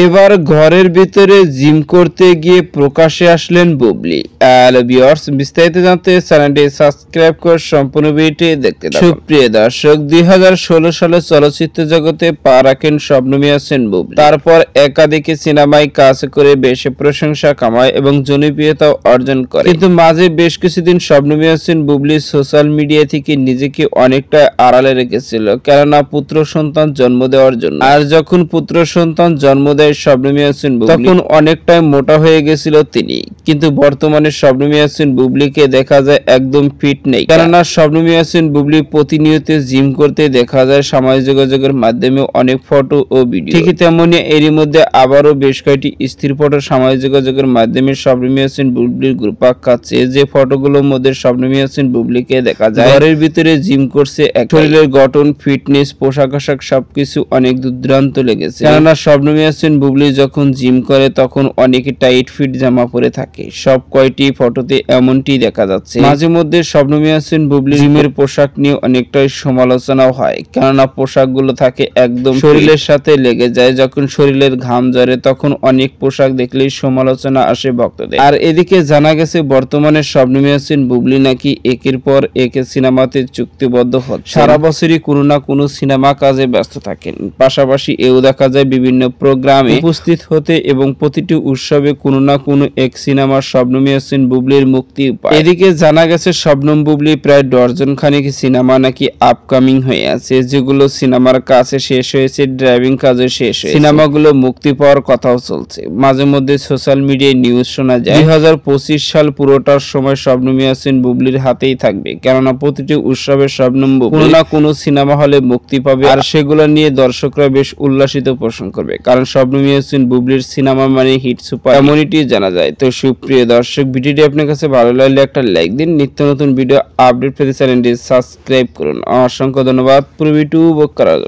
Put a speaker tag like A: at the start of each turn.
A: এবার ঘরের ভিতরে জিম করতে গিয়ে প্রকাশ্যে আসলেন বুবলি। হ্যালো ভিউয়ার্স, বিস্তারিত জানতে চ্যানেলটি সাবস্ক্রাইব করে সম্পূর্ণ ভিডিওটি দেখতে থাকুন। সুপ্রিয় দর্শক, 2016 সালে চলচ্চিত্র জগতে পা রাখেন শবনম ইয়াসমিন বুবলি। তারপর একাধিক সিনেমায় কাজ করে বেশ প্রশংসা কামায় এবং জনপ্রিয়তা অর্জন করে। কিন্তু মাঝে বেশ কিছুদিন শবনম ইয়াসমিন বুবলি সোশ্যাল মিডিয়া থেকে নিজেকে অনেকটা আড়ালে রেখেছিল, কেননা পুত্র সন্তান জন্ম দেওয়ার জন্য। আর যখন পুত্র সন্তান জন্ম দেয় শবনম ইয়াসমিন বুবলি, তখন অনেকটাই মোটা হয়ে গেছিল তিনি। কিন্তু বর্তমানে শবনম ইয়াসমিন বুবলিকে দেখা যায় একদম ফিট নেই, কেননা শবনম ইয়াসমিন বুবলি প্রতিনিয়ত জিম করতে দেখা যায় সামাজিক যোগাযোগের মাধ্যমে অনেক ফটো ও ভিডিও। ঠিক তেমনি এরই মধ্যে আবারও বেশ কয়েকটি স্থির ফটো সামাজিক যোগাযোগের মাধ্যমে শবনম ইয়াসমিন বুবলির ঘুরপাক খাচ্ছে। যে ফটোগুলোর মধ্যে শবনম ইয়াসমিন বুবলিকে দেখা যায় ঘরের ভিতরে জিম করছে। শরীরের গঠন, ফিটনেস, পোশাক আশাক সবকিছু অনেক দুর্দান্ত লেগেছে, কেননা শবনম ইয়াসমিন বুবলি যখন জিম করে তখন অনেকে টাইট ফিট জামা পরে থাকে। সব কয়টি ফটোতে এমনটি দেখা যাচ্ছে। মাঝে মধ্যে শবনম ইয়াসমিন বুবলি জিমের পোশাক নিয়ে অনেকটাই সমালোচনাও হয়, কেননা পোশাকগুলো থাকে একদম শরীরের সাথে লেগে যায়। যখন শরীরের ঘাম ঝরে তখন অনেক পোশাক দেখলেই সমালোচনা আসে ভক্তদের। আর এদিকে জানা গেছে বর্তমানে শবনম ইয়াসমিন বুবলি নাকি একের পর এক সিনেমাতে চুক্তিবদ্ধ হচ্ছে। সারা বছরই কোনো না কোনো সিনেমা কাজে ব্যস্ত থাকেন। পাশাপাশি এও দেখা যায় বিভিন্ন প্রোগ্রামে উপস্থিত হতে এবং প্রতিটি উৎসবে কোনো না কোনো এক সিনেমার শবনম ইয়াসমিন বুবলির মুক্তি পায়। এদিকে জানা গেছে শবনম বুবলি প্রায় ডজন খানিক সিনেমা নাকি আপকামিং হয়ে আছে, যেগুলো সিনেমার কাছে শেষ হয়েছে, ড্রাইভিং কাজও শেষ হয়েছে, সিনেমাগুলো মুক্তি পাওয়ার কথাও চলছে। মাঝে মধ্যে সোশ্যাল মিডিয়ায় নিউজ শোনা যায় 2025 সাল পুরোটার সময় শবনম ইয়াসমিন বুবলির হাতেই থাকবে, কেননা প্রতিটি উৎসবে শবনম বুবলি কোনো না কোনো সিনেমা হলে মুক্তি পাবে। আর সেগুলো নিয়ে দর্শকরা বেশ উল্লাসিত পোষণ করবে, কারণ শবনম ইয়াসমিন বুবলির সিনেমা মানে হিট সুপার, এমনটি জানা যায়। তো সুপ্রিয় দর্শক, ভিডিওটি আপনার কাছে ভালো লাগলে একটা লাইক দিন। নিত্য নতুন ভিডিও আপডেট পেতে চ্যানেলটি সাবস্ক্রাইব করুন। অসংখ্য ধন্যবাদ পুরো ভিডিও উপভোগ করার জন্য।